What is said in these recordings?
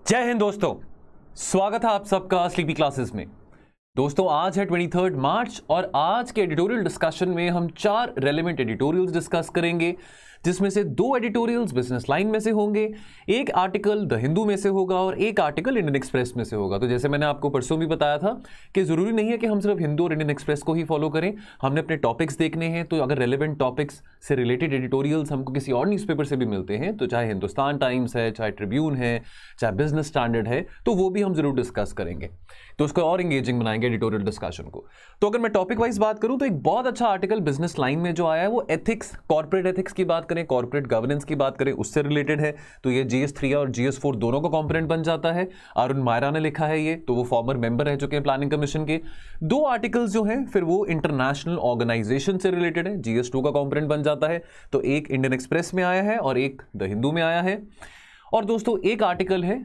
जय हिंद दोस्तों, स्वागत है आप सबका स्लीपी क्लासेस में। दोस्तों आज है 23 मार्च और आज के एडिटोरियल डिस्कशन में हम 4 रेलेवेंट एडिटोरियल्स डिस्कस करेंगे, जिसमें से 2 एडिटोरियल्स बिजनेस लाइन में से होंगे, एक आर्टिकल द हिंदू में से होगा और एक आर्टिकल इंडियन एक्सप्रेस में से होगा। तो जैसे मैंने आपको परसों भी बताया था कि जरूरी नहीं है कि हम सिर्फ हिंदू और इंडियन एक्सप्रेस को ही फॉलो करें, हमने अपने टॉपिक्स देखने हैं। तो अगर रेलेवेंट टॉपिक्स से रिलेटेड एडिटोरियल्स हमको किसी और न्यूज़पेपर से भी मिलते हैं, तो चाहे हिंदुस्तान टाइम्स है, चाहे ट्रिब्यून है, चाहे बिजनेस स्टैंडर्ड है, तो वो भी हम जरूर डिस्कस करेंगे। तो उसको और इंगेजिंग बनाएंगे एडिटोरियल डिस्कशन को। तो अगर मैं टॉपिक वाइज बात करूं तो एक बहुत अच्छा आर्टिकल बिजनेस लाइन में जो आया है वो एथिक्स, कॉर्पोरेट एथिक्स की बात करें, कॉर्पोरेट गवर्नेंस की बात करें, उससे रिलेटेड है। तो ये GS3 और GS4 दोनों का कंपोनेंट बन जाता है। अरुण मायरा ने लिखा है ये, तो वो फॉर्मर मेंबर रह चुके हैं प्लानिंग कमीशन के। 2 आर्टिकल्स जो हैं फिर वो इंटरनेशनल ऑर्गेनाइजेशन से रिलेटेड है, GS2 का कंपोनेंट बन जाता है। तो एक इंडियन एक्सप्रेस में आया है और एक द हिंदू में आया है। और दोस्तों एक आर्टिकल है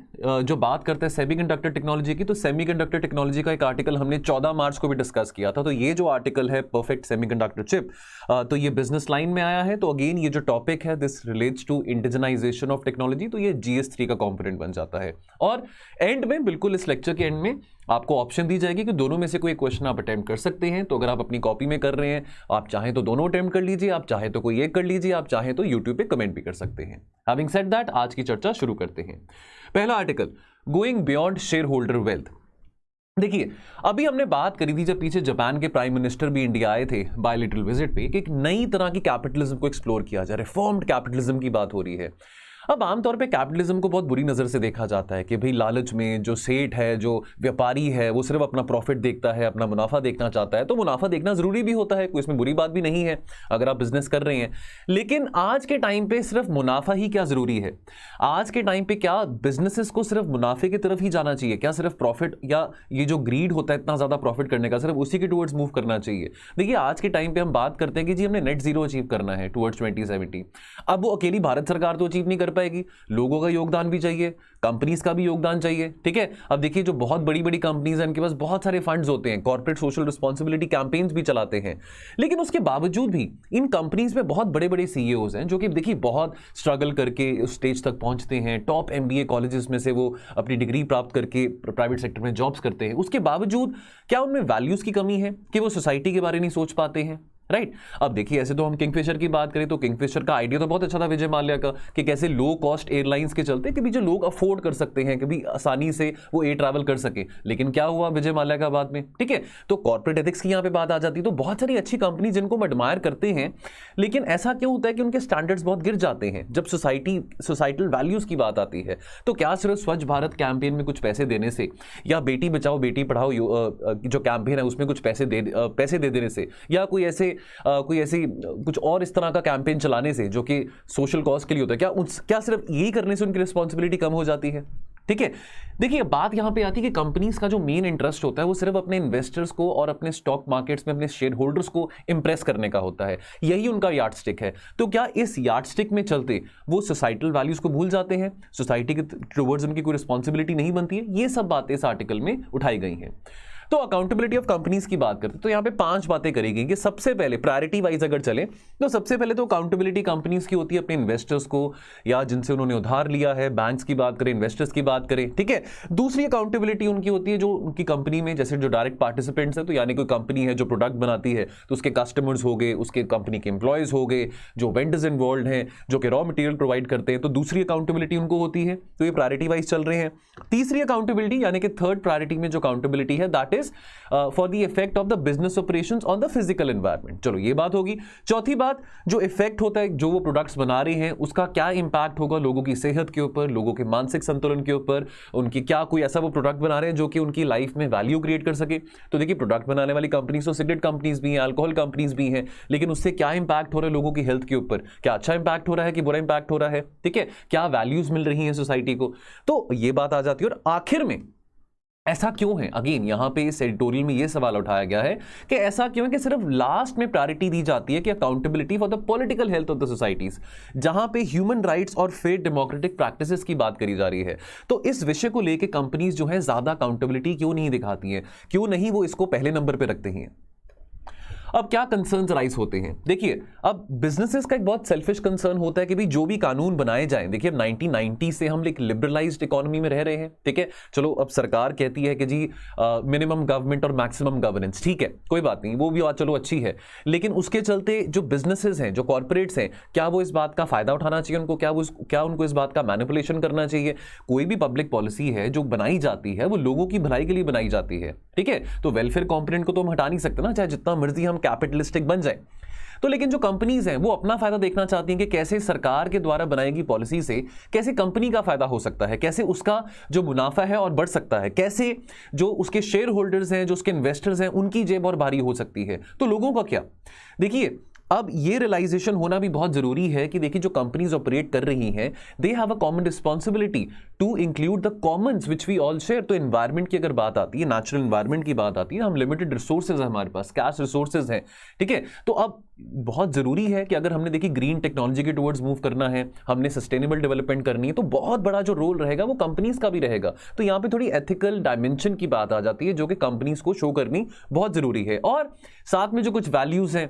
जो बात करता है सेमीकंडक्टर टेक्नोलॉजी की। तो सेमीकंडक्टर टेक्नोलॉजी का एक आर्टिकल हमने 14 मार्च को भी डिस्कस किया था। तो ये जो आर्टिकल है परफेक्ट सेमीकंडक्टर चिप, तो ये बिजनेस लाइन में आया है। तो अगेन ये जो टॉपिक है this relates to indigenisation of technology, तो ये GS3 का कंपोनेंट बन जाता है। और एंड में, बिल्कुल इस लेक्चर के एंड में आपको ऑप्शन दी जाएगी कि दोनों में से कोई क्वेश्चन आप अटेम्प्ट कर सकते हैं। तो अगर आप अपनी कॉपी में कर रहे हैं, आप चाहें तो दोनों अटेम्प्ट कर लीजिए, आप चाहें तो कोई एक कर लीजिए, आप चाहें तो यूट्यूब पे कमेंट भी कर सकते हैं। हैविंग सेड दैट, आज की चर्चा शुरू करते हैं। पहला article, going beyond share holder wealth. देखिए, अभी हमने बात करी थी जब पीछे जापान के प्राइम मिनिस्टर भी इंडिया आए थे बायलिटरल विजिट पे, कि एक नई तरह की कैपिटलिज्म को एक्सप्लोर किया जाए, रिफॉर्म्ड कैपिटलिज्म की बात हो रही है। अब आमतौर पे कैपिटलिज्म को बहुत बुरी नज़र से देखा जाता है कि भाई लालच में जो सेठ है, जो व्यापारी है, वो सिर्फ अपना प्रॉफिट देखता है, अपना मुनाफा देखना चाहता है। तो मुनाफा देखना ज़रूरी भी होता है, कोई इसमें बुरी बात भी नहीं है अगर आप बिजनेस कर रहे हैं। लेकिन आज के टाइम पे सिर्फ मुनाफा ही क्या ज़रूरी है? आज के टाइम पे क्या बिजनेसेस को सिर्फ मुनाफे की तरफ ही जाना चाहिए? क्या सिर्फ प्रॉफिट, या ये जो ग्रीड होता है इतना ज़्यादा प्रॉफिट करने का, सिर्फ उसी के टुवर्ड्स मूव करना चाहिए? देखिए, आज के टाइम पे हम बात करते हैं कि जी हमने नेट जीरो अचीव करना है टुवर्ड्स 2070। अब वो अकेली भारत सरकार तो अचीव नहीं कर पाएगी, लोगों का योगदान भी चाहिए, कंपनीज का भी योगदान चाहिए। ठीक है, अब देखिए जो बहुत बड़ी बड़ी कंपनीज हैं, इनके पास बहुत सारे फंड्स होते हैं, कॉर्पोरेट सोशल रिस्पांसिबिलिटी कैंपेन्स भी चलाते हैं। लेकिन उसके बावजूद भी इन कंपनीज में बहुत बड़े बड़े CEOs हैं जो कि देखिए बहुत स्ट्रगल करके उस स्टेज तक पहुंचते हैं। टॉप MBA कॉलेजेस में से वो अपनी डिग्री प्राप्त करके प्राइवेट सेक्टर में जॉब्स करते हैं। उसके बावजूद क्या उनमें वैल्यूज की कमी है कि वो सोसाइटी के बारे में नहीं सोच पाते हैं? राइट। अब देखिए, ऐसे तो हम किंगफिशर की बात करें तो किंगफिशर का आइडिया तो बहुत अच्छा था विजय माल्या का, कि कैसे लो कॉस्ट एयरलाइंस के चलते कि भी जो लोग अफोर्ड कर सकते हैं कि भी आसानी से वो एयर ट्रैवल कर सके। लेकिन क्या हुआ विजय माल्या का बाद में? ठीक है, तो कॉर्पोरेट एथिक्स की यहाँ पे बात आ जाती है। तो बहुत सारी अच्छी कंपनी जिनको हम एडमायर करते हैं, लेकिन ऐसा क्यों होता है कि उनके स्टैंडर्ड्स बहुत गिर जाते हैं जब सोसाइटल वैल्यूज की बात आती है? तो क्या सिर्फ स्वच्छ भारत कैंपेन में कुछ पैसे देने से, या बेटी बचाओ बेटी पढ़ाओ जो कैंपेन है उसमें कुछ पैसे दे देने से, या कोई ऐसी कुछ और इस तरह का कैंपेन चलाने से जो कि सोशल कॉज के लिए होता है, क्या सिर्फ यही करने से उनकी रिस्पॉन्सिबिलिटी कम हो जाती है? ठीक है, देखिए बात यहां पे आती है कि कंपनीज का जो मेन इंटरेस्ट होता है वो सिर्फ अपने इन्वेस्टर्स को और अपने स्टॉक मार्केट्स में अपने शेयर होल्डर्स को इंप्रेस करने का होता है। यही उनका यार्डस्टिक है। तो क्या इस यार्डस्टिक में चलते वो सोसाइटल वैल्यूज को भूल जाते हैं? सोसाइटी के टुवर्ड्स उनकी कोई रिस्पॉन्सिबिलिटी नहीं बनती है? ये सब बातें इस आर्टिकल में उठाई गई हैं। तो अकाउंटेबिलिटी ऑफ कंपनीज की बात करते हैं तो यहाँ पे 5 बातें करी गई कि सबसे पहले प्रायोरिटी वाइज अगर चले तो सबसे पहले तो अकाउंटेबिलिटी कंपनीज की होती है अपने इन्वेस्टर्स को, या जिनसे उन्होंने उधार लिया है, बैंक्स की बात करें, इन्वेस्टर्स की बात करें। ठीक है, दूसरी अकाउंटेबिलिटी उनकी होती है जो उनकी कंपनी में जैसे जो डायरेक्ट पार्टिसिपेंट्स है, तो यानी कोई कंपनी है जो प्रोडक्ट बनाती है तो उसके कस्टमर्स हो गए, उसके कंपनी के एम्प्लॉयज हो गए, जो वेंडर्स इन्वॉल्व हैं, जो कि रॉ मटेरियल प्रोवाइड करते हैं, तो दूसरी अकाउंटेबिलिटी उनको होती है। तो ये प्रायोरिटी वाइज चल रहे हैं। तीसरी अकाउंटेबिलिटी यानी कि थर्ड प्रायोरिटी में जो अकाउंटेबिलिटी है that is for the effect of the business operations on the physical environment. चलो ये बात होगी। चौथी बात, जो इफेक्ट होता है जो वो प्रोडक्ट्स बना रहे हैं उसका क्या इंपैक्ट होगा लोगों की सेहत के ऊपर, लोगों के मानसिक संतुलन के ऊपर, उनकी क्या कोई ऐसा वो प्रोडक्ट बना रहे हैं जो कि उनकी लाइफ में वैल्यू क्रिएट कर सके। तो देखिए, प्रोडक्ट बनाने वाली कंपनीज तो सिगरेट कंपनीज भी हैं, अल्कोहल कंपनीज भी हैं, लेकिन उससे क्या इंपैक्ट हो रहा है लोगों की हेल्थ के ऊपर? क्या अच्छा इंपैक्ट हो रहा है कि बुरा इंपैक्ट हो रहा है? ठीक है, क्या वैल्यूज मिल रही हैं सोसाइटी को? तो ये बात आ जाती है। और आखिर में ऐसा क्यों है, अगेन यहां पे इस एडिटोरियल में यह सवाल उठाया गया है कि ऐसा क्यों है कि सिर्फ लास्ट में प्रायोरिटी दी जाती है कि accountability for the political health of the societies, जहां पे ह्यूमन राइट्स और फेयर डेमोक्रेटिक प्रैक्टिसेस की बात करी जा रही है। तो इस विषय को लेकर कंपनीज जो है ज्यादा अकाउंटेबिलिटी क्यों नहीं दिखाती हैं, क्यों नहीं वो इसको पहले नंबर पर रखते हैं? अब क्या कंसर्न्स राइज होते हैं? देखिए, अब बिजनेसेस का एक बहुत सेल्फिश कंसर्न होता है कि भाई जो भी कानून बनाए जाएं, देखिए 1990 से हम एक लिबरलाइज्ड इकोनॉमी में रह रहे हैं, ठीक है। चलो अब सरकार कहती है कि जी मिनिमम गवर्नमेंट और मैक्सिमम गवर्नेंस, ठीक है, कोई बात नहीं, वो भी चलो अच्छी है, लेकिन उसके चलते जो बिजनेसेस हैं, जो कॉर्पोरेट्स हैं, क्या वो इस बात का फायदा उठाना चाहिए उनको? क्या उनको इस बात का मैनिपुलेशन करना चाहिए? कोई भी पब्लिक पॉलिसी है जो बनाई जाती है वो लोगों की भलाई के लिए बनाई जाती है, ठीक है। तो वेलफेयर कंपोनेंट को तो हम हटा नहीं सकते ना, चाहे जितना मर्जी हम कैपिटलिस्टिक बन जाए। तो लेकिन जो कंपनीज हैं वो अपना फायदा देखना चाहती हैं कि कैसे सरकार के द्वारा बनाई गई पॉलिसी से कैसे कंपनी का फायदा हो सकता है, कैसे उसका जो मुनाफा है और बढ़ सकता है, कैसे जो उसके शेयर होल्डर्स हैं, जो उसके इन्वेस्टर्स हैं, उनकी जेब और भारी हो सकती है। तो लोगों का क्या? देखिए, अब ये रियलाइजेशन होना भी बहुत जरूरी है कि देखिए जो कंपनीज ऑपरेट कर रही हैं, they have a common responsibility to include the commons which we all share. तो एनवायरमेंट की अगर बात आती है, नेचुरल एनवायरमेंट की बात आती है, हम लिमिटेड रिसोर्सेज है, हमारे पास स्कार्स रिसोर्सेज हैं, ठीक है। तो अब बहुत जरूरी है कि अगर हमने देखी ग्रीन टेक्नोलॉजी के टुवर्ड्स मूव करना है, हमने सस्टेनेबल डेवलपमेंट करनी है, तो बहुत बड़ा जो रोल रहेगा वो कंपनीज का भी रहेगा। तो यहां पे थोड़ी एथिकल डायमेंशन की बात आ जाती है जो कि कंपनीज को शो करनी बहुत जरूरी है। और साथ में जो कुछ वैल्यूज हैं,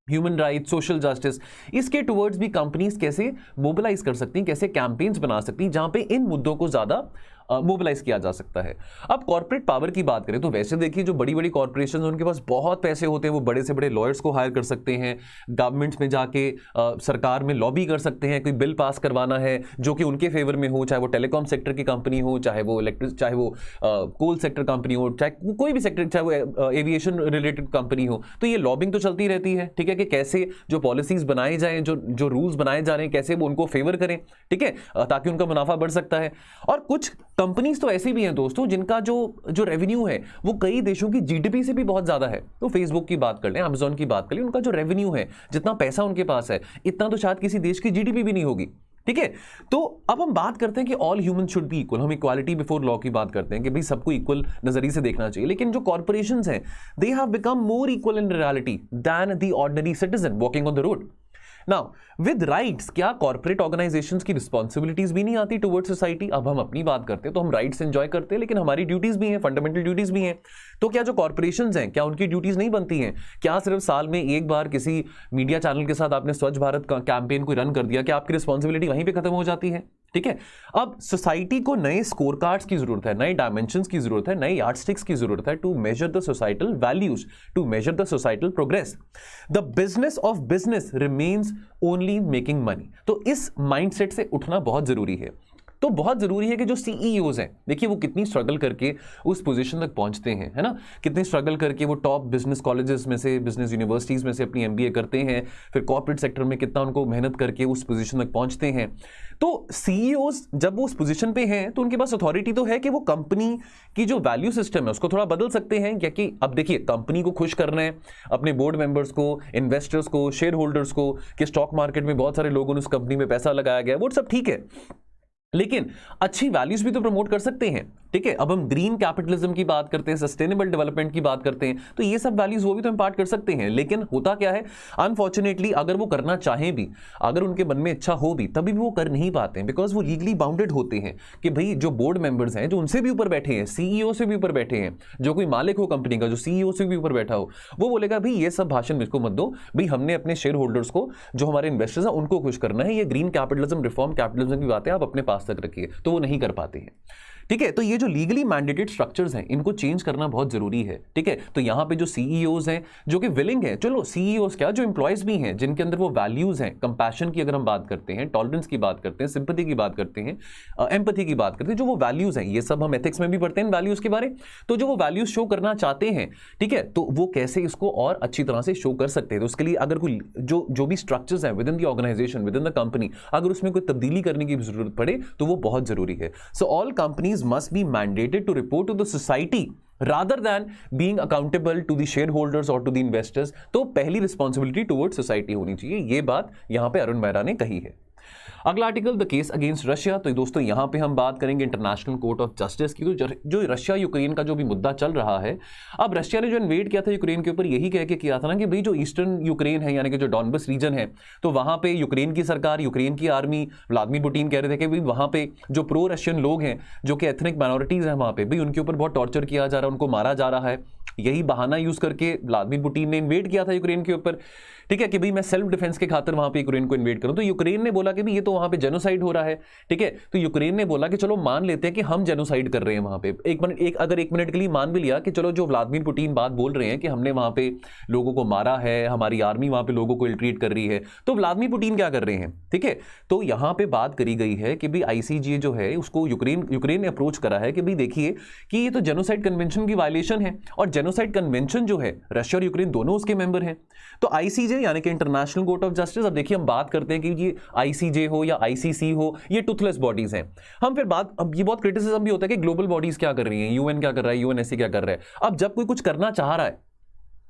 ह्यूमन राइट, सोशल जस्टिस, इसके टुवर्ड्स भी कंपनीज कैसे मोबिलाइज कर सकती हैं, कैसे कैंपेन्स बना सकती हैं जहां पे इन मुद्दों को ज्यादा मोबिलाइज किया जा सकता है। अब कॉर्पोरेट पावर की बात करें तो वैसे देखिए जो बड़ी बड़ी कॉर्पोरेशन उनके पास बहुत पैसे होते हैं, वो बड़े से बड़े लॉयर्स को हायर कर सकते हैं, गवर्नमेंट्स में जाके सरकार में लॉबी कर सकते हैं, कोई बिल पास करवाना है जो कि उनके फेवर में हो, चाहे वो टेलीकॉम सेक्टर की कंपनी हो, चाहे वो कोल सेक्टर कंपनी हो, चाहे कोई भी सेक्टर, चाहे वो एविएशन रिलेटेड कंपनी हो। तो ये लॉबिंग तो चलती रहती है, ठीक है, कि कैसे जो पॉलिसीज बनाए जाएं, जो रूल्स बनाए जा रहे हैं, कैसे वो उनको फेवर करें, ठीक है, ताकि उनका मुनाफा बढ़ सकता है। और कुछ कंपनीज तो ऐसी भी हैं दोस्तों जिनका जो रेवेन्यू है वो कई देशों की जीडीपी से भी बहुत ज्यादा है। तो फेसबुक की बात कर लें, अमेजॉन की बात कर लें, उनका जो रेवेन्यू है, जितना पैसा उनके पास है, इतना तो शायद किसी देश की जीडीपी भी नहीं होगी, ठीक है। तो अब हम बात करते हैं कि all human should be equal, हम इक्वालिटी बिफोर लॉ की बात करते हैं कि भाई सबको इक्वल नजरिए से देखना चाहिए। लेकिन जो कॉर्पोरेशंस हैं, they have become more equal in reality than the ordinary citizen walking on the road. Now with rights, क्या कॉर्पोरेट ऑर्गेनाइजेशंस की रिस्पॉन्सिबिलिटीज भी नहीं आती टुवर्ड्स सोसाइटी? अब हम अपनी बात करते हैं तो हम राइट्स एंजॉय करते हैं, लेकिन हमारी ड्यूटीज भी हैं, फंडामेंटल ड्यूटीज भी हैं। तो क्या जो कॉर्पोरेशंस हैं, क्या उनकी ड्यूटीज नहीं बनती हैं? क्या सिर्फ साल में एक बार किसी मीडिया चैनल के साथ आपने स्वच्छ भारत का कैंपेन को रन कर दिया, क्या आपकी रिस्पॉन्सिबिलिटी वहीं पर खत्म हो जाती है? ठीक है। अब सोसाइटी को नए स्कोर कार्ड्स की जरूरत है, नए डायमेंशंस की जरूरत है, नए यार्डस्टिक्स की जरूरत है to measure the societal values, to measure the societal progress. The business of business remains only making money. तो इस माइंडसेट से उठना बहुत जरूरी है। तो बहुत जरूरी है कि जो सीईओज हैं, देखिए वो कितनी स्ट्रगल करके उस पोजीशन तक पहुंचते हैं, है ना, कितनी स्ट्रगल करके वो टॉप बिजनेस कॉलेजेस में से, बिजनेस यूनिवर्सिटीज में से अपनी एमबीए करते हैं, फिर कॉर्पोरेट सेक्टर में कितना उनको मेहनत करके उस पोजीशन तक पहुंचते हैं। तो सीईओज जब वो उस पोजीशन पे हैं तो उनके पास अथॉरिटी तो है कि वो कंपनी की जो वैल्यू सिस्टम है उसको थोड़ा बदल सकते हैं, क्योंकि अब देखिए कंपनी को खुश करना है, अपने बोर्ड मेंबर्स को, इन्वेस्टर्स को, शेयर होल्डर्स को, कि स्टॉक मार्केट में बहुत सारे लोगों ने उस कंपनी में पैसा लगाया गया, वो सब ठीक है, लेकिन अच्छी वैल्यूज भी तो प्रमोट कर सकते हैं, ठीक है। अब हम ग्रीन कैपिटलिज्म की बात करते हैं, सस्टेनेबल डेवलपमेंट की बात करते हैं, तो ये सब वैल्यूज वो भी तो इंपार्ट कर सकते हैं। लेकिन होता क्या है, अनफॉर्चुनेटली अगर वो करना चाहें भी, अगर उनके मन में इच्छा हो भी, तभी भी वो कर नहीं पाते हैं, बिकॉज वो लीगली बाउंडेड होते हैं कि भाई जो बोर्ड मेंबर्स हैं, जो उनसे भी ऊपर बैठे हैं, सीईओ से भी ऊपर बैठे हैं, जो कोई मालिक हो कंपनी का, जो सीईओ से भी ऊपर बैठा हो, वो बोलेगा भाई ये सब भाषण मुझको मत दो, भाई हमने अपने शेयर होल्डर्स को, जो हमारे इन्वेस्टर्स हैं, उनको खुश करना है, ये ग्रीन कैपिटलिज्म, रिफॉर्म कैपिटलिज्म की बातें आप अपने पास तक रखिए। तो वो नहीं कर पाते हैं, ठीक है। तो ये जो लीगली मैंडेटेड स्ट्रक्चर्स हैं, इनको चेंज करना बहुत जरूरी है, ठीक है। तो यहां पे जो सीईओज हैं जो कि विलिंग है, चलो सीईओज क्या, जो एम्प्लॉयज भी हैं जिनके अंदर वो वैल्यूज हैं, कंपैशन की अगर हम बात करते हैं, टॉलरेंस की बात करते हैं, सिंपैथी की बात करते हैं, एम्पैथी की बात करते हैं, जो वो वैल्यूज हैं, ये सब हम एथिक्स में भी पढ़ते हैं वैल्यूज के बारे। तो जो वो वैल्यूज शो करना चाहते हैं, ठीक है, तो वो कैसे इसको और अच्छी तरह से शो कर सकते हैं। तो उसके लिए अगर कोई जो भी स्ट्रक्चर्स हैं within the organisation, within the company, अगर उसमें कोई तब्दीली करने की जरूरत पड़े तो वो बहुत जरूरी है। So all companies must be mandated to report to the society rather than being accountable to the shareholders or to the investors। तो पहली रिस्पॉन्सिबिलिटी टुवर्ड्स सोसाइटी होनी चाहिए, ये बात यहां पे अरुण मेहरा ने कही है। अगला article, the case against Russia. तो दोस्तों यहां पे हम बात करेंगे इंटरनेशनल कोर्ट ऑफ जस्टिस की। तो जो रशिया यूक्रेन का जो भी मुद्दा चल रहा है, अब रशिया ने जो इन्वेड किया था यूक्रेन के ऊपर, यही कह के किया था ना कि भाई जो ईस्टर्न यूक्रेन है, यानी कि जो डॉनबस रीजन है, तो वहां पे यूक्रेन की सरकार, यूक्रेन की आर्मी, व्लादिमीर पुतिन कह रहे थे कि भाई वहां पे जो प्रो रशियन लोग हैं, जो कि एथनिक माइनॉरिटीज हैं वहां पे, भाई उनके ऊपर बहुत टॉर्चर किया जा रहा है, उनको मारा जा रहा है, यही बहाना यूज करके व्लादिमीर पुतिन ने इन्वेड किया था यूक्रेन के ऊपर, ठीक है, कि भाई मैं सेल्फ डिफेंस के खातिर वहां पे यूक्रेन को इन्वेड करूं। तो यूक्रेन ने बोला कि भाई ये तो वहां पे जेनोसाइड हो रहा है, ठीक है, तो यूक्रेन ने बोला कि चलो मान लेते हैं कि हम जेनोसाइड कर रहे हैं वहां पे। अगर एक मिनट के लिए मान भी लिया कि चलो जो व्लादिमीर पुतिन बात बोल रहे हैं कि हमने वहां पे लोगों को मारा है, हमारी आर्मी वहां पे लोगों को इल्ट्रीट कर रही है, तो व्लादिमीर पुतिन क्या कर रहे हैं, ठीक है। तो यहां पे बात करी गई है कि भाई आईसीजे जो है उसको यूक्रेन ने अप्रोच करा है कि भाई देखिए कि ये तो जेनोसाइड कन्वेंशन की वायलेशन है, और जेनोसाइड कन्वेंशन जो है रशिया और यूक्रेन दोनों उसके मेंबर हैं। तो आईसीजे यानी कि इंटरनेशनल कोर्ट ऑफ जस्टिस, अब देखिए हम बात करते हैं कि ये आईसीजे हो या आईसीसी हो, ये टूथलेस बॉडीज हैं। हम फिर बात, अब ये बहुत क्रिटिसिज्म भी होता है कि ग्लोबल बॉडीज क्या कर रही हैं, यूएन क्या कर रहा है, यूएनएससी क्या कर रहा है। अब जब कोई कुछ करना चाह रहा है,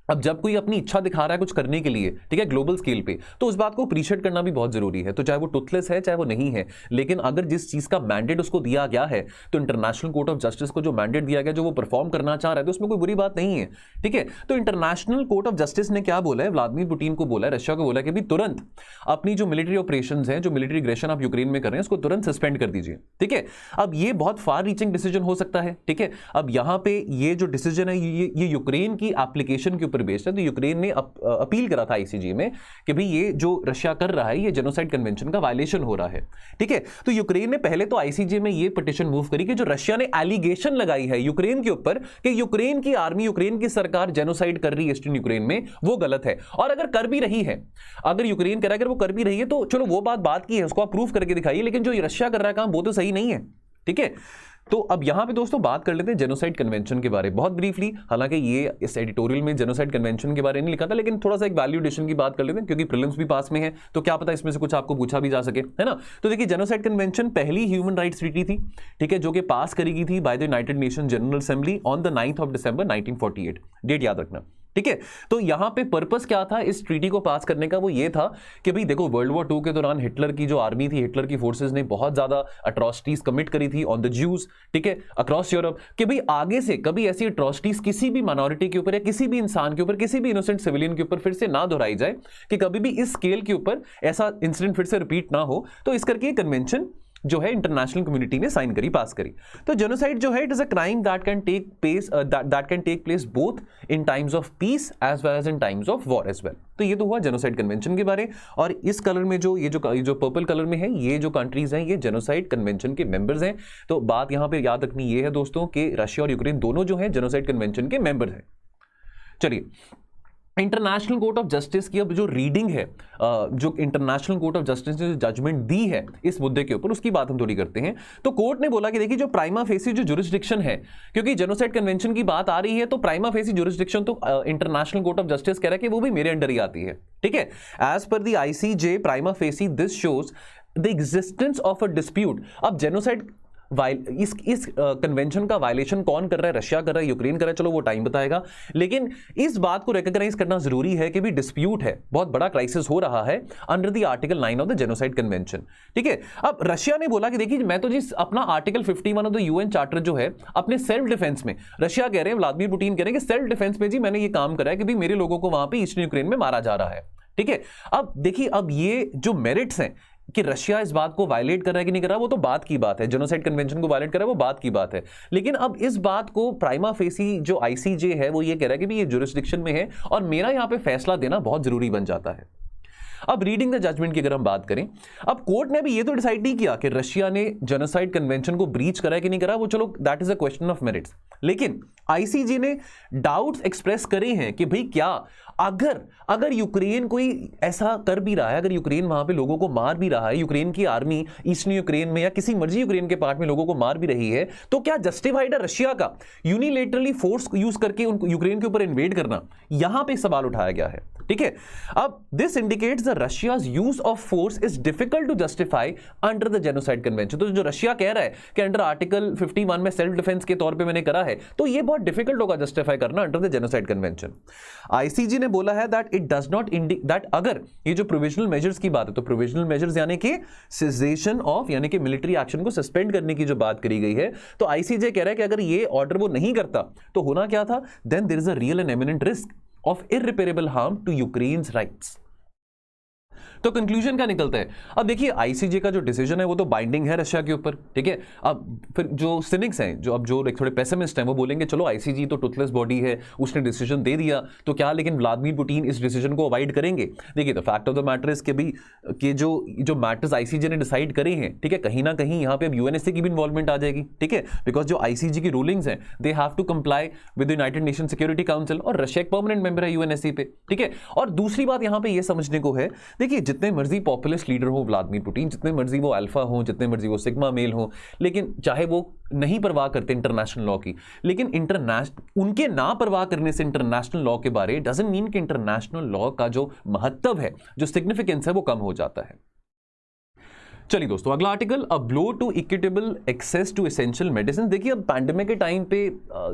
अब जब कोई अपनी इच्छा दिखा रहा है कुछ करने के लिए, ठीक है, ग्लोबल स्केल पे, तो उस बात को अप्रिशिएट करना भी बहुत जरूरी है। तो चाहे वो टूथलेस है चाहे वो नहीं है, लेकिन अगर जिस चीज का मैंडेट उसको दिया गया है, तो इंटरनेशनल कोर्ट ऑफ जस्टिस को जो मैंडेट दिया गया, जो वो परफॉर्म करना चाह रहा है, तो उसमें कोई बुरी बात नहीं है, ठीक है। तो इंटरनेशनल कोर्ट ऑफ जस्टिस ने क्या बोला है, व्लादिमीर पुतिन को बोला है, रशिया को बोला है कि भी तुरंत अपनी जो मिलिट्री ऑपरेशंस हैं, जो मिलिट्री एग्रेशन आप यूक्रेन में कर रहे हैं, उसको तुरंत सस्पेंड कर दीजिए, ठीक है। अब ये बहुत फार रीचिंग डिसीजन हो सकता है, ठीक है। अब यहां पे ये जो डिसीजन है ये यूक्रेन की एप्लीकेशन के ऊपर बेस्ड है। तो यूक्रेन ने अपील करा था आईसीजे में कि भाई ये जो रशिया कर रहा है ये जेनोसाइड कन्वेंशन का वायलेशन हो रहा है, ठीक है। तो यूक्रेन ने पहले तो आईसीजे में ये पिटीशन मूव करी कि जो रशिया ने एलिगेशन लगाई है यूक्रेन के ऊपर कि यूक्रेन की आर्मी, यूक्रेन की सरकार जेनोसाइड कर रही है ईस्टर्न यूक्रेन में, वो गलत है। और अगर कर भी रही है, अगर यूक्रेन कह रहा है अगर वो कर भी रही है, तो चलो वो बात की है, उसको आप प्रूफ करके दिखाइए, लेकिन जो रशिया कर रहा है काम वो तो सही नहीं है, ठीक है। तो अब यहां पे दोस्तों बात कर लेते हैं जेनोसाइड कन्वेंशन के बारे में बहुत ब्रीफली। हालांकि ये इस एडिटोरियल में जेनोसाइड कन्वेंशन के बारे में नहीं लिखा था, लेकिन थोड़ा सा एक वैल्यू एडिशन की बात कर लेते हैं, क्योंकि प्रीलिम्स भी पास में है, तो क्या पता इसमें से कुछ आपको पूछा भी जा सके, है ना। तो देखिए जेनोसाइड कन्वेंशन पहली ह्यूमन राइट्स ट्रीटी थी, ठीक है, जो कि पास करी गई थी by the United Nation General Assembly on the 9th of December 1948। Date याद रखना, ठीक है। तो यहां पे पर्पस क्या था इस ट्रीटी को पास करने का, वो ये था कि भाई देखो वर्ल्ड वॉर 2 के दौरान हिटलर की जो आर्मी थी, हिटलर की फोर्सेस ने बहुत ज्यादा अट्रॉसिटीज कमिट करी थी ऑन द ज्यूज, ठीक है, अक्रॉस यूरोप, कि भाई आगे से कभी ऐसी अट्रॉसिटीज किसी भी माइनॉरिटी के ऊपर या किसी भी इंसान के ऊपर, किसी भी इनोसेंट सिविलियन के ऊपर फिर से ना दोहराई जाए, कि कभी भी इस स्केल के ऊपर ऐसा इंसिडेंट फिर से रिपीट ना हो। तो इस करके कन्वेंशन जो है इंटरनेशनल कम्युनिटी ने साइन करी, पास करी। तो जेनोसाइड जो है it is a crime that can take place both in times of peace as well as in times of war as well. तो ये तो हुआ जेनोसाइड कन्वेंशन के बारे। और इस कलर में जो जो पर्पल कलर में है, ये जो कंट्रीज हैं ये जेनोसाइड कन्वेंशन के मेंबर्स हैं। तो बात यहां पे याद रखनी ये है दोस्तों कि रशिया और यूक्रेन दोनों जो हैं जेनोसाइड कन्वेंशन के मेंबर्स हैं। चलिए इंटरनेशनल कोर्ट ऑफ जस्टिस की अब जो रीडिंग है, जो इंटरनेशनल कोर्ट ऑफ जस्टिस ने जो जजमेंट दी है इस मुद्दे के ऊपर, उसकी बात हम थोड़ी करते हैं। तो कोर्ट ने बोला कि देखिए जो प्राइमा फेसी जो जुरिस्डिक्शन है, क्योंकि जेनोसाइड कन्वेंशन की बात आ रही है, तो प्राइमा फेसी जुरिस्डिक्शन तो इंटरनेशनल कोर्ट ऑफ जस्टिस कह रहा है कि वो भी मेरे अंडर ही आती है, ठीक है। As per the ICJ prima facie this shows the existence of a dispute. अब जेनोसाइड इस कन्वेंशन का वायलेशन कौन कर रहा है, रशिया कर रहा है, यूक्रेन कर रहा है, चलो वो टाइम बताएगा, लेकिन इस बात को रिकॉग्नाइज करना जरूरी है कि भी डिस्प्यूट है, बहुत बड़ा क्राइसिस हो रहा है under the article 9 of the genocide convention, ठीक है। अब रशिया ने बोला कि देखिए मैं तो जिस अपना article 51 of the UN charter जो है अपने सेल्फ डिफेंस में, रशिया कह रहे हैं, व्लादिमीर पुतिन कह रहे हैं कि सेल्फ डिफेंस में जी मैंने ये काम करा है कि भी मेरे लोगों को वहां पे ईस्टर्न यूक्रेन में मारा जा रहा है, ठीक है। अब देखिए अब ये जो मेरिट्स हैं कि रशिया इस बात को वायलेट कर रहा है कि नहीं कर रहा, वो तो बात की बात है, जेनोसाइड कन्वेंशन को वायलेट कर रहा है वो बात की बात है, लेकिन अब इस बात को प्राइमा फेसी जो आईसीजे है वो ये कह रहा है कि भी ये जुरिस्डिक्शन में है और मेरा यहां पे फैसला देना बहुत जरूरी बन जाता है। अब रीडिंग द जजमेंट की अगर हम बात करें, अब कोर्ट ने भी ये तो डिसाइड नहीं किया कि रशिया ने जेनोसाइड कन्वेंशन को ब्रीच करा है कि नहीं करा, वो चलो that is a question of merits, लेकिन आईसीजे ने डाउट्स एक्सप्रेस करे हैं कि भाई क्या अगर यूक्रेन कोई ऐसा कर भी रहा है, अगर यूक्रेन वहां पे लोगों को मार भी रहा है, यूक्रेन की आर्मी ईस्टर्न यूक्रेन में या किसी मर्जी यूक्रेन के पार्ट में लोगों को मार भी रही है, तो क्या जस्टिफाइड है रशिया का यूनिलेटरली फोर्स यूज करके उनको यूक्रेन के ऊपर इन्वेड करना? यहां पे सवाल उठाया गया है, ठीक है। अब this indicates the Russia's use of force is difficult to justify under the genocide convention. तो जो रशिया कह रहा है कि अंडर आर्टिकल 51 में सेल्फ डिफेंस के तौर पे मैंने करा है, तो ये बहुत डिफिकल्ट होगा जस्टिफाई करना under the genocide convention. ICJ ने बोला है that it does not indicate that, अगर ये जो प्रोविजनल मेजर्स की बात है, तो प्रोविजनल मेजर्स यानी कि सिजेशन ऑफ यानी कि मिलिट्री एक्शन को सस्पेंड करने की जो बात करी गई है, तो आईसीजे कह रहा है कि अगर ये ऑर्डर वो नहीं करता तो होना क्या था, then there is a real and eminent risk of irreparable harm to Ukraine's rights. तो कंक्लूजन क्या निकलता है? अब देखिए आईसीजे का जो डिसीजन है वो तो बाइंडिंग है रशिया के ऊपर, ठीक है। अब फिर जो सिनिक्स हैं, जो थोड़े पेसिमिस्ट हैं, वो बोलेंगे चलो आईसीजे तो टुथलेस बॉडी है, उसने डिसीजन दे दिया तो क्या, लेकिन व्लादिमीर पुतिन इस डिसीजन को अवॉइड करेंगे? देखिए the fact of the matter is कि जो मैटर्स आईसीजे ने डिसाइड करे हैं, ठीक है, कहीं ना कहीं यहां पे अब यूएनएससी की भी इन्वॉल्वमेंट आ जाएगी, ठीक है, बिकॉज जो आईसीजे की रूलिंग्स हैं they have to comply with the United Nation Security Council, और रशिया एक परमानेंट मेंबर है यूएनएससी पे, ठीक है। और दूसरी बात यहां पे ये समझने को है, देखिए जितने मर्जी पॉपुलिस्ट लीडर हो व्लादिमीर पुतिन, जितने मर्जी वो अल्फा हो, जितने मर्जी वो सिग्मा मेल हो, लेकिन चाहे वो नहीं परवाह करते इंटरनेशनल लॉ की, लेकिन उनके ना परवाह करने से इंटरनेशनल लॉ के बारे डजंट मीन कि इंटरनेशनल लॉ का जो महत्व है, जो सिग्निफिकेंस है, वो कम हो जाता है। चलिए दोस्तों, अगला article, a blow to equitable access to essential medicine. देखिए अब पैंडेमिक के टाइम पे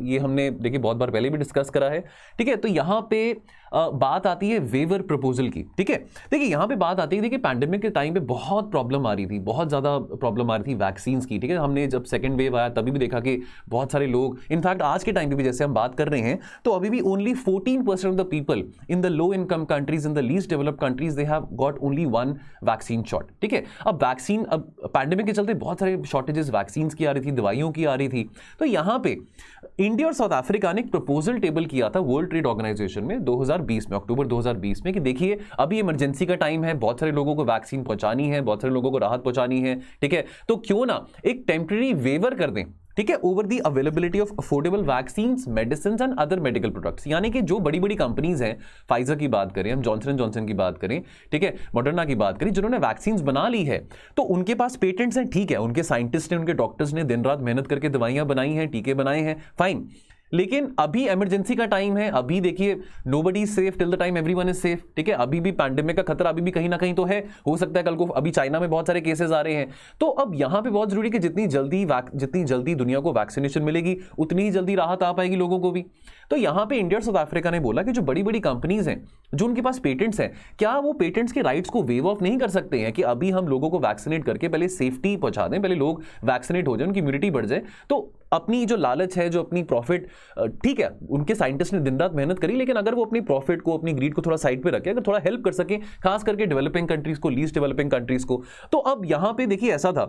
ये हमने देखिए बहुत बार पहले भी डिस्कस करा है, ठीक है। तो यहां पे बात आती है वेवर प्रपोजल की, ठीक है। देखिए यहां पे बात आती है, देखिए पैंडेमिक के टाइम पे बहुत प्रॉब्लम आ रही थी, बहुत ज्यादा प्रॉब्लम आ रही थी वैक्सीन की, ठीक है। हमने जब सेकंड वेव आया तभी भी देखा कि बहुत सारे लोग, इनफैक्ट आज के टाइम पे भी जैसे हम बात कर रहे हैं, तो अभी भी only 14% of the people in the low income countries, in the least developed countries, they have got only one vaccine shot, ठीक है। अब वैक्सीन, अब पैंडेमिक के चलते बहुत सारे शॉर्टेजेस वैक्सीन की आ रही थी, दवाइयों की आ रही थी। तो यहां पे इंडिया और साउथ अफ्रीका ने एक प्रपोजल टेबल किया था वर्ल्ड ट्रेड ऑर्गेनाइजेशन में 2020 में, अक्टूबर 2020 में, कि देखिए अभी इमरजेंसी का टाइम है, बहुत सारे लोगों को वैक्सीन पहुंचानी है, बहुत सारे लोगों को राहत पहुंचानी है, ठीक है। तो क्यों ना एक टेम्परेरी वेवर कर दें, ठीक है, over the availability of affordable vaccines, medicines and other medical products. यानी कि जो बड़ी बड़ी कंपनीज हैं, फाइजर की बात करें, हम जॉनसन एंड जॉनसन की बात करें, ठीक है, मॉडर्ना की बात करें, जिन्होंने वैक्सीन्स बना ली है, तो उनके पास पेटेंट्स हैं, ठीक है, उनके साइंटिस्ट ने, उनके डॉक्टर्स ने दिन रात मेहनत करके दवाइयां बनाई हैं, टीके बनाए हैं, फाइन। लेकिन अभी इमरजेंसी का टाइम है, अभी देखिए nobody is safe till the time everyone is safe, ठीक है। अभी भी पैंडेमिक का खतरा अभी भी कहीं ना कहीं तो है, हो सकता है कल को, अभी चाइना में बहुत सारे केसेस आ रहे हैं। तो अब यहां पे बहुत जरूरी कि जितनी जल्दी दुनिया को वैक्सीनेशन मिलेगी, उतनी ही जल्दी राहत आ पाएगी लोगों को भी। तो यहां पे इंडिया और साउथ अफ्रीका ने बोला कि जो बड़ी बड़ी कंपनीज हैं, जो उनके पास पेटेंट्स हैं, क्या वो पेटेंट्स के राइट्स को वेव ऑफ नहीं कर सकते हैं कि अभी हम लोगों को वैक्सीनेट करके पहले सेफ्टी पहुंचा दें, पहले लोग वैक्सीनेट हो जाए, उनकी इम्यूनिटी बढ़ जाए। तो अपनी जो लालच है, जो अपनी प्रॉफिट, ठीक है, उनके साइंटिस्ट ने दिन रात मेहनत करी, लेकिन अगर वो अपनी प्रॉफिट को, अपनी ग्रीड को थोड़ा साइड पे रखे, अगर थोड़ा हेल्प कर सके खास करके डेवलपिंग कंट्रीज को, लीस्ट डेवलपिंग कंट्रीज को। तो अब यहां पे देखिए ऐसा था,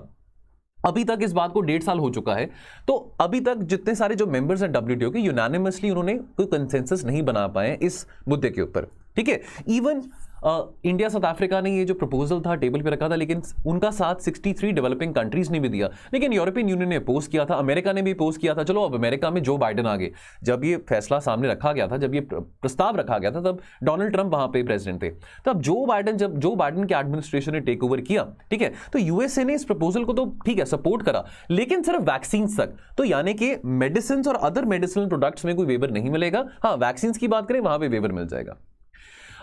अभी तक इस बात को 1.5 साल हो चुका है, तो अभी तक जितने सारे जो मेंबर्स हैं डब्ल्यूटीओ के, यूनानिमसली उन्होंने कोई कंसेंसस नहीं बना पाए इस मुद्दे के ऊपर, ठीक है। इवन इंडिया साउथ अफ्रीका ने ये जो प्रपोजल था टेबल पे रखा था, लेकिन उनका साथ 63 डेवलपिंग कंट्रीज ने भी दिया, लेकिन यूरोपियन यूनियन ने अपोज किया था, अमेरिका ने भी अपोज किया था। चलो अब अमेरिका में जो बाइडेन आ गए, जब ये फैसला सामने रखा गया था, जब ये प्रस्ताव रखा गया था, तब डोनाल्ड ट्रंप वहां पे प्रेसिडेंट थे। तब जब जो बाइडेन के एडमिनिस्ट्रेशन ने टेक ओवर किया, ठीक है, तो यूएसए ने इस प्रपोजल को तो ठीक है सपोर्ट करा, लेकिन सिर्फ वैक्सीन तक। तो यानी कि मेडिसिन और अदर मेडिसिनल प्रोडक्ट्स में कोई वेवर नहीं मिलेगा, हाँ वैक्सीन की बात करें वहां पे वेवर मिल जाएगा।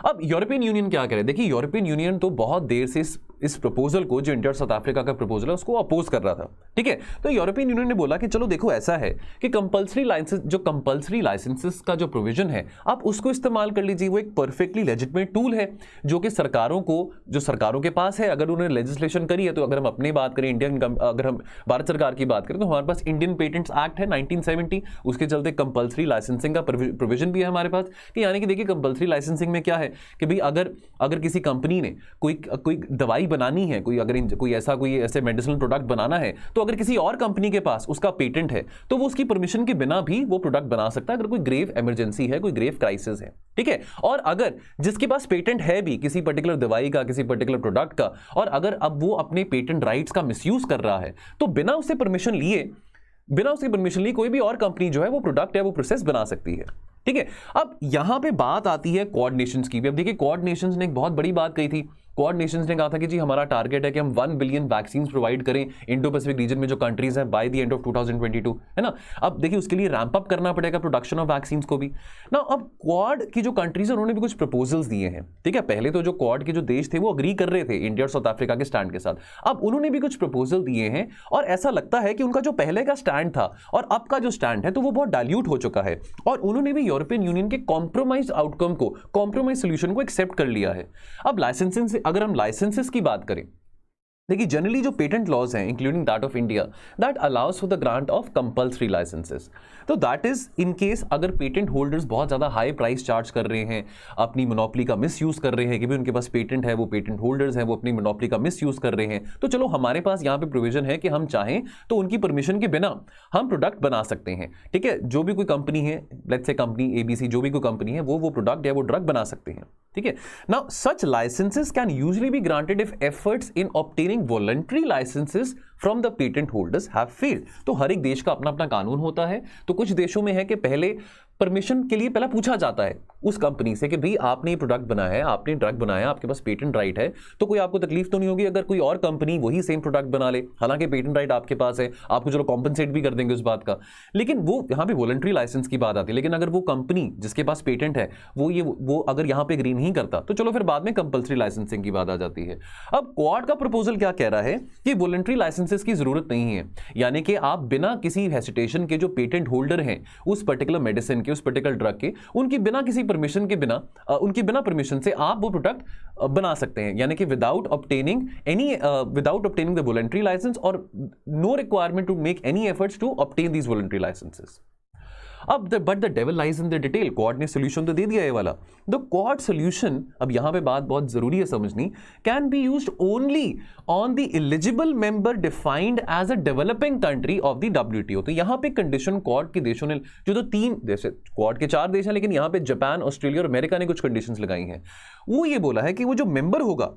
अब यूरोपियन यूनियन क्या करे? देखिए यूरोपियन यूनियन तो बहुत देर से इस प्रपोजल को, जो इंडिया और साउथ अफ्रीका का प्रपोजल है, उसको अपोज कर रहा था, ठीक है। तो यूरोपियन यूनियन ने बोला कि चलो देखो ऐसा है कि कंपल्सरी लाइसेंसेस का जो प्रोविजन है, आप उसको इस्तेमाल कर लीजिए, वो एक परफेक्टली लेजिटिमेट टूल है जो कि सरकारों के पास है। अगर उन्होंने लेजिस्लेशन करी है, तो अगर हम अपनी बात करें अगर हम भारत सरकार की बात करें, तो हमारे पास इंडियन पेटेंट्स एक्ट है 1970, उसके चलते कंपल्सरी लाइसेंसिंग का प्रोविजन भी है हमारे पास। कि यानी कि देखिए कंपल्सरी लाइसेंसिंग में क्या है कि भाई अगर किसी कंपनी ने कोई दवाई बनानी है, कोई ऐसे मेडिसिनल प्रोडक्ट बनाना है, तो अगर किसी और कंपनी के पास उसका पेटेंट है, तो वो उसकी परमिशन के बिना भी वो प्रोडक्ट बना सकता है, अगर कोई ग्रेव इमरजेंसी है, कोई ग्रेव क्राइसिस है, ठीक है। और अगर जिसके पास पेटेंट है भी किसी पर्टिकुलर दवाई का, किसी पर्टिकुलर प्रोडक्ट का, और अगर अब वो अपने पेटेंट राइट्स का मिसयूज कर रहा है, तो बिना उसकी परमिशन लिए कोई भी और कंपनी जो है वो प्रोडक्ट है, वो प्रोसेस बना सकती है, ठीक है। अब यहां पे बात आती है क्वाड नेशंस की भी। अब देखिए क्वाड नेशंस ने एक बहुत बड़ी बात कही थी। क्वाड नेशंस ने कहा था कि जी हमारा टारगेट है कि हम 1 बिलियन वैक्सीन प्रोवाइड करें इंडो पैसिफिक रीजन में जो कंट्रीज हैं बाय द एंड ऑफ 2022, है ना। अब देखिए उसके लिए रैंप अप करना पड़ेगा प्रोडक्शन ऑफ वैक्सीन को भी ना। अब क्वाड की जो कंट्रीज है उन्होंने भी कुछ प्रपोजल्स दिए हैं, ठीक है। पहले तो जो क्वाड के जो देश थे वो अग्री कर रहे थे इंडिया और साउथ अफ्रीका के स्टैंड के साथ, अब उन्होंने भी कुछ प्रपोजल दिए हैं, और ऐसा लगता है कि उनका जो पहले का स्टैंड था और अब का जो स्टैंड है, तो वो बहुत डाइल्यूट हो चुका है, और उन्होंने भी यूरोपियन यूनियन के कॉम्प्रोमाइज आउटकम को, कॉम्प्रोमाइज सोल्यूशन को एक्सेप्ट कर लिया है। अब लाइसेंसिंग से, अगर हम लाइसेंसेस की बात करें, देखिए जनरली जो पेटेंट लॉज हैं including that of India that allows for the grant of compulsory licences. तो दैट इज इन केस अगर पेटेंट होल्डर्स बहुत ज़्यादा हाई प्राइस चार्ज कर रहे हैं, अपनी मोनोपोली का मिस यूज़ कर रहे हैं कि भी उनके पास पेटेंट है, वो पेटेंट होल्डर्स हैं, वो अपनी मोनोपोली का मिस यूज़ कर रहे हैं, तो चलो हमारे पास यहाँ पे प्रोविजन है कि हम चाहें तो उनकी परमिशन के बिना हम प्रोडक्ट बना सकते हैं। ठीक है, जो भी कोई कंपनी है, लेट्स से कंपनी ABC, जो भी कोई कंपनी है वो प्रोडक्ट या वो ड्रग बना सकते हैं। ठीक है, now such licences can usually be granted if efforts in obtaining voluntary licences from the patent holders have failed. तो हर एक देश का अपना अपना कानून होता है। तो कुछ देशों में है कि पहले परमिशन के लिए पहला पूछा जाता है उस कंपनी से कि भाई आपने ये प्रोडक्ट बनाया है, आपने ड्रग बनाया, आपके पास पेटेंट राइट है, तो कोई आपको तकलीफ तो नहीं होगी अगर कोई और कंपनी वही सेम प्रोडक्ट बना ले, हालांकि पेटेंट राइट आपके पास है, आपको चलो कॉम्पनसेट भी कर देंगे उस बात का। लेकिन वो यहाँ पे वॉलंटरी लाइसेंस की बात आती है। लेकिन अगर वो कंपनी जिसके पास पेटेंट है वो अगर यहाँ पे एग्री नहीं करता तो चलो फिर बाद में कंपल्सरी लाइसेंसिंग की बात आ जाती है। अब क्वाड का प्रपोजल क्या कह रहा है कि वॉलंटरी लाइसेंसेस की जरूरत नहीं है, यानी कि आप बिना किसी हेसिटेशन के जो पेटेंट होल्डर हैं उस पर्टिकुलर मेडिसिन के, उस पर्टिकुलर ड्रग के, उनकी बिना किसी परमिशन के उनकी बिना परमिशन से आप वो प्रोडक्ट बना सकते हैं, यानी कि without obtaining the voluntary licence और no requirement to make any efforts to obtain these voluntary licences. अब but the devil lies in the detail. Quad ने सोल्यूशन तो दे दिया ये वाला। द क्वाड सोल्यूशन, अब यहां पे बात बहुत जरूरी है समझनी, can be used only on the eligible member defined as a developing country of the WTO। तो यहां पे कंडीशन क्वाड के देशों ने, जो तो 3 देश, क्वाड के 4 देश हैं, लेकिन यहां पे जापान, ऑस्ट्रेलिया और अमेरिका ने कुछ कंडीशंस लगाई हैं। वो ये बोला है कि वो जो मेंबर होगा,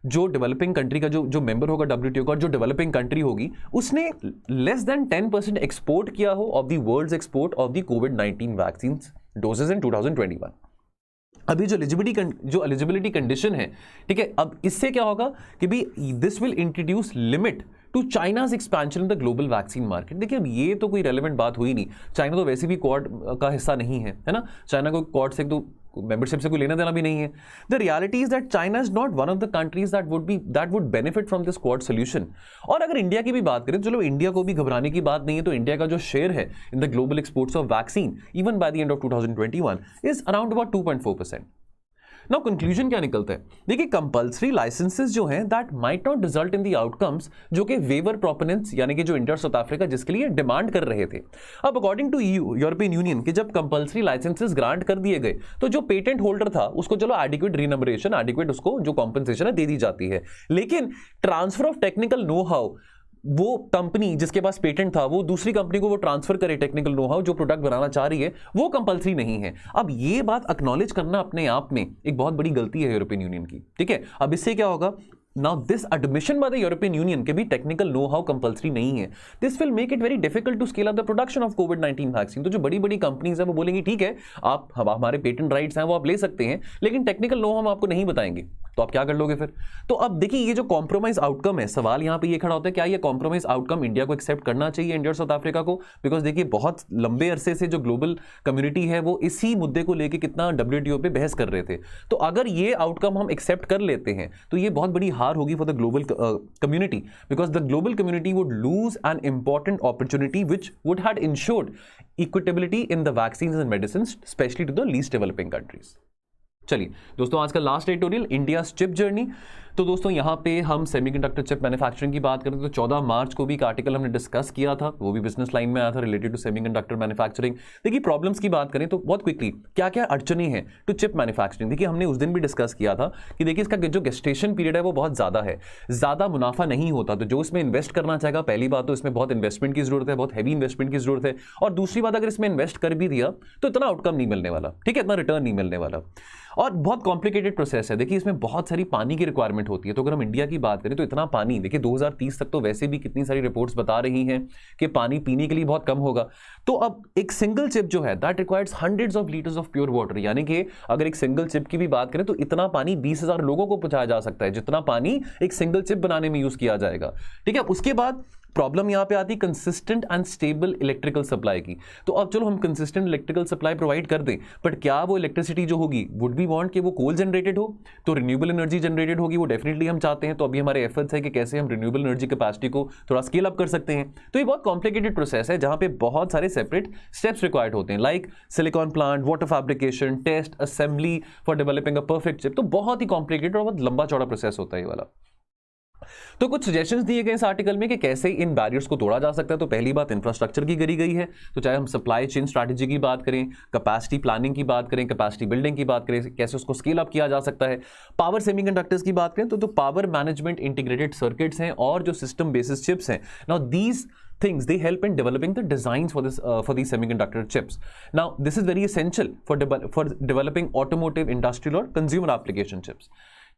जो डेवलपिंग कंट्री का जो मेंबर होगा WTO का, जो डेवलपिंग कंट्री होगी, उसने लेस देन 10% एक्सपोर्ट किया हो of the world's export of the कोविड-19 वैक्सीन डोजेस इन 2021। अभी जो एलिजिबिलिटी कंडीशन है, ठीक है, अब इससे क्या होगा कि भी this will introduce limit to China's expansion in the global vaccine market. देखिए अब ये तो कोई रेलेवेंट बात हुई नहीं, चाइना तो वैसे भी क्वाड का हिस्सा नहीं है, है ना, चाइना को क्वाड से तो मेंबरशिप से कोई लेना देना भी नहीं है। The reality is that China is not one of the countries that would benefit from this quad solution. और अगर इंडिया की भी बात करें, चलो इंडिया को भी घबराने की बात नहीं है, तो इंडिया का जो शेयर है इन the global exports of vaccine even by the end of 2021 is around about 2.4%। Now conclusion क्या निकलता है? देखिए कंपल्सरी लाइसेंसेस जो हैं that might not result in the outcomes जो कि वेवर प्रोपोनेंट्स, यानी कि जो इंडिया और साउथ अफ्रीका जिसके लिए डिमांड कर रहे थे। अब अकॉर्डिंग टू यूरोपियन यूनियन के जब कंपल्सरी लाइसेंसेस ग्रांट कर दिए गए तो जो पेटेंट होल्डर था उसको चलो एडिक्वेट रीनंबरेशन, एडिक्वेट उसको जो कॉम्पनसेशन है दे दी जाती है, लेकिन transfer of technical know how, वो कंपनी जिसके पास पेटेंट था वो दूसरी कंपनी को वो ट्रांसफर करे टेक्निकल नो हाउ जो प्रोडक्ट बनाना चाह रही है, वो कंपलसरी नहीं है। अब ये बात एक्नॉलेज करना अपने आप में एक बहुत बड़ी गलती है यूरोपियन यूनियन की। ठीक है, अब इससे क्या होगा, Now this admission by the European Union के भी technical know-how compulsory नहीं है, this will make it very difficult to scale up the production of COVID-19 vaccine। तो जो बड़ी बड़ी कंपनीज है वो बोलेंगी ठीक है आप हमारे पेटेंट राइट्स हैं वो आप ले सकते हैं, लेकिन टेक्निकल नो हम आपको नहीं बताएंगे, तो आप क्या कर लोगे फिर? तो अब देखिए ये जो कॉम्प्रोमाइज आउटकम है, सवाल यहाँ पे ये खड़ा होता है क्या ये कॉम्प्रोमाइज आउटकम इंडिया को एक्सेप्ट करना चाहिए, इंडिया और साउथ अफ्रीका को? बिकॉज देखिए बहुत लंबे अरसे से जो ग्लोबल कम्युनिटी है वो इसी मुद्दे को लेकर कितना WTO पे बहस कर रहे थे। तो अगर ये आउटकम हम एक्सेप्ट कर लेते हैं तो ये बहुत बड़ी हार होगी for the global community, because the global community would lose an important opportunity which would had insured equitability in the vaccines and medicine, specially to the least developing countries. चलिए दोस्तों, आज का last editorial India chip journey. तो दोस्तों यहाँ पे हम semiconductor chip manufacturing की बात करें तो 14 मार्च को भी एक आर्टिकल हमने डिस्कस किया था, वो भी बिजनेस लाइन में आया था रिलेटेड टू सेमीकंडक्टर मैन्युफैक्चरिंग। देखिए प्रॉब्लम्स की बात करें तो बहुत क्विकली क्या क्या अड़चने हैं टू चिप मैन्युफैक्चरिंग। देखिए हमने उस दिन भी डिस्कस किया था कि देखिए इसका जो गेस्टेशन पीरियड है वो बहुत ज़्यादा है, ज़्यादा मुनाफा नहीं होता, तो जो इसमें इन्वेस्ट करना चाहेगा पहली बात तो इसमें बहुत इन्वेस्टमेंट की जरूरत है, बहुत हैवी इन्वेस्टमेंट की जरूरत है, और दूसरी बात अगर इसमें इन्वेस्ट कर भी दिया तो इतना आउटकम नहीं मिलने वाला, ठीक है, इतना रिटर्न नहीं मिलने वाला, और बहुत कॉम्प्लिकेटेड प्रोसेस है। देखिए इसमें बहुत सारी पानी की रिक्वायरमेंट होती है, तो अगर हम इंडिया की बात करें तो इतना पानी, देखिए 2030 तक तो वैसे भी कितनी सारी रिपोर्ट्स बता रही हैं कि पानी पीने के लिए बहुत कम होगा। तो अब एक सिंगल चिप जो है that requires hundreds of litres of pure water, यानी कि अगर एक सिंगल चिप की भी बात करें तो इतना पानी 20,000 लोगों को पहुंचाया जा सकता है जितना पानी एक सिंगल चिप बनाने में यूज किया जाएगा। ठीक है, उसके बाद प्रॉब्लम यहां पे आती है consistent and stable electrical supply की। तो अब चलो हम कंसिस्टेंट इलेक्ट्रिकल सप्लाई प्रोवाइड कर दें, बट क्या वो इलेक्ट्रिसिटी जो होगी वुड बी वांट कि वो कोल जनरेटेड हो, तो रिन्यूएबल एनर्जी जनरेटेड होगी, वो डेफिनेटली हम चाहते हैं। तो अभी हमारे एफर्ट्स है कि कैसे हम रिन्यूएबल एनर्जी कैपेसिटी को थोड़ा स्केल अप कर सकते हैं। तो ये बहुत कॉम्प्लिकेटेड प्रोसेस है जहां पे बहुत सारे सेपरेट स्टेप्स रिक्वायर्ड होते हैं, like silicon plant, water fabrication, test, assembly for developing a perfect chip. तो बहुत ही कॉम्प्लिकेटेड और बहुत लंबा चौड़ा प्रोसेस होता है ये वाला। तो कुछ सजेशंस दिए गए इस आर्टिकल में कि कैसे इन बैरियर्स को तोड़ा जा सकता है। तो पहली बात इंफ्रास्ट्रक्चर की करी गई है, तो चाहे हम सप्लाई चेन स्ट्रैटेजी की बात करें, कैपेसिटी प्लानिंग की बात करें, कैपेसिटी बिल्डिंग की बात करें, कैसे उसको स्केल अप किया जा सकता है। पावर सेमीकंडक्टर्स की बात करें तो पावर मैनेजमेंट इंटीग्रेटेड सर्किट्स हैं और जो सिस्टम बेसिस चिप्स हैं, now these things they help in developing the designs for these semiconductor chips. Now this is very essential for developing automotive, industrial और consumer application chips.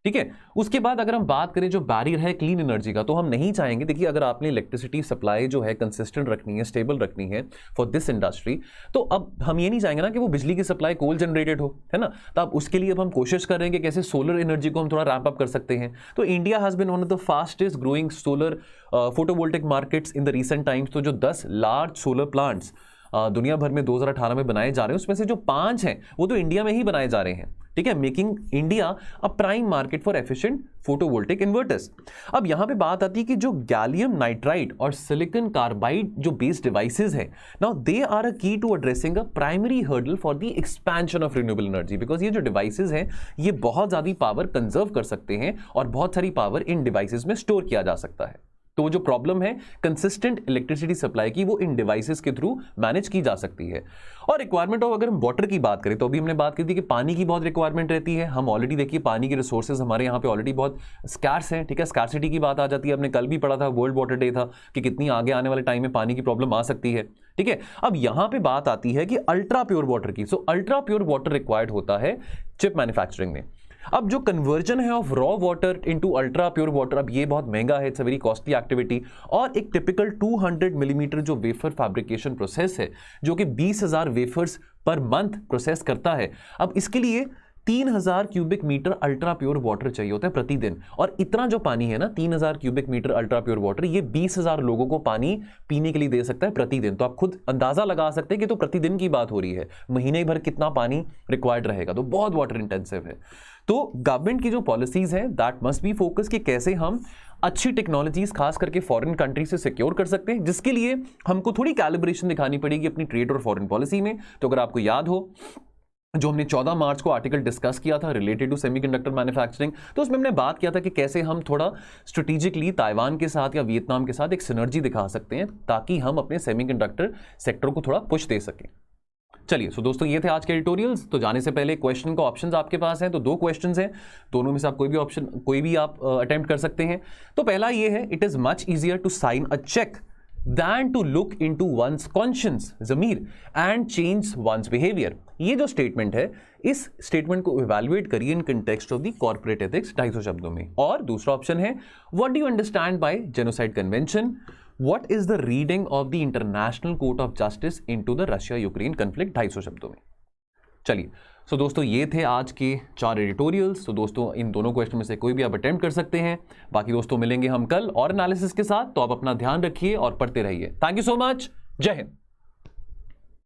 ठीक है, उसके बाद अगर हम बात करें जो बैरियर है क्लीन एनर्जी का, तो हम नहीं चाहेंगे, देखिए अगर आपने इलेक्ट्रिसिटी सप्लाई जो है कंसिस्टेंट रखनी है, स्टेबल रखनी है फॉर दिस इंडस्ट्री, तो अब हम ये नहीं चाहेंगे ना कि वो बिजली की सप्लाई कोल जनरेटेड हो, है ना। तो अब उसके लिए अब हम कोशिश कर रहे हैं कि कैसे सोलर एनर्जी को हम थोड़ा रैंप अप कर सकते हैं। तो India has been one of the fastest growing solar photovoltaic markets in the recent times. तो जो 10 लार्ज सोलर प्लांट्स दुनिया भर में 2018 में बनाए जा रहे हैं, उसमें से जो 5 हैं वो तो इंडिया में ही बनाए जा रहे हैं। ठीक है, making India a prime market for efficient photovoltaic inverters. अब यहां पे बात आती है कि जो गैलियम नाइट्राइड और सिलिकॉन कार्बाइड जो बेस्ड डिवाइसेस है, now they are a key to addressing a primary hurdle for the expansion of renewable energy, because ये जो डिवाइसेस हैं ये बहुत ज्यादा पावर कंजर्व कर सकते हैं और बहुत सारी पावर इन डिवाइसेस में स्टोर किया जा सकता है। तो वो जो प्रॉब्लम है कंसिस्टेंट इलेक्ट्रिसिटी सप्लाई की, वो इन डिवाइसेस के थ्रू मैनेज की जा सकती है। और रिक्वायरमेंट ऑफ, अगर हम वाटर की बात करें तो अभी हमने बात की थी कि पानी की बहुत रिक्वायरमेंट रहती है। हम ऑलरेडी देखिए पानी के रिसोर्सेज हमारे यहाँ पे ऑलरेडी बहुत स्कैर्स हैं। ठीक है, स्कैर्सिटी की बात आ जाती है। हमने कल भी पढ़ा था, वर्ल्ड वाटर डे था, कि कितनी आगे आने वाले टाइम में पानी की प्रॉब्लम आ सकती है। ठीक है, अब यहां पे बात आती है कि अल्ट्रा प्योर वाटर की। सो अल्ट्रा प्योर वाटर रिक्वायर्ड होता है चिप मैन्युफैक्चरिंग में। अब जो कन्वर्जन है of raw water into ultra pure water, अब ये बहुत महंगा है, it's a very costly activity. और एक टिपिकल 200 मिलीमीटर जो वेफर फैब्रिकेशन प्रोसेस है, जो कि 20,000 वेफर्स पर मंथ प्रोसेस करता है, अब इसके लिए 3000 cubic metre ultra pure water चाहिए होता है प्रतिदिन। और इतना जो पानी है ना, 3000 cubic metre ultra pure water, ये 20,000 लोगों को पानी पीने के लिए दे सकता है प्रतिदिन। तो आप खुद अंदाजा लगा सकते हैं कि तो प्रतिदिन की बात हो रही है, महीने भर कितना पानी रिक्वायर्ड रहेगा, तो बहुत वाटर इंटेंसिव है। तो गवर्नमेंट की जो पॉलिसीज हैं दैट मस्ट बी फोकस कि कैसे हम अच्छी टेक्नोलॉजीज खास करके फॉरेन कंट्री से सिक्योर कर सकते हैं, जिसके लिए हमको थोड़ी कैलिब्रेशन दिखानी पड़ेगी अपनी ट्रेड और फॉरेन पॉलिसी में। तो अगर आपको याद हो, जो हमने 14 मार्च को आर्टिकल डिस्कस किया था रिलेटेड टू सेमीकंडक्टर मैन्युफैक्चरिंग, तो उसमें हमने बात किया था कि कैसे हम थोड़ा स्ट्रेटेजिकली ताइवान के साथ या वियतनाम के साथ एक सिनर्जी दिखा सकते हैं, ताकि हम अपने सेमीकंडक्टर सेक्टर को थोड़ा पुश दे सकें। चलिए, सो दोस्तों ये थे आज के एडिटोरियल्स। तो जाने से पहले क्वेश्चन का ऑप्शंस आपके पास हैं, तो 2 क्वेश्चंस हैं, दोनों में से आप कोई भी आप अटेम्प्ट कर सकते हैं। तो पहला ये है, it is much easier to sign a cheque than to look into one's conscience, ज़मीर, and change one's behavior। ये जो स्टेटमेंट है, इस स्टेटमेंट को इवैल्यूएट करिए in context of the corporate ethics 250 शब्दों में। और दूसरा ऑप्शन है, what do you understand by genocide convention, what is the reading of the international court of justice into the Russia Ukraine conflict 250 शब्दों में। चलिए, सो दोस्तों ये थे आज के 4 एडिटोरियल्स। तो दोस्तों इन दोनों क्वेश्चन में से कोई भी आप अटेम्प्ट कर सकते हैं। बाकी दोस्तों मिलेंगे हम कल और एनालिसिस के साथ, तो आप अपना ध्यान रखिए और पढ़ते रहिए। थैंक यू सो मच, जय हिंद।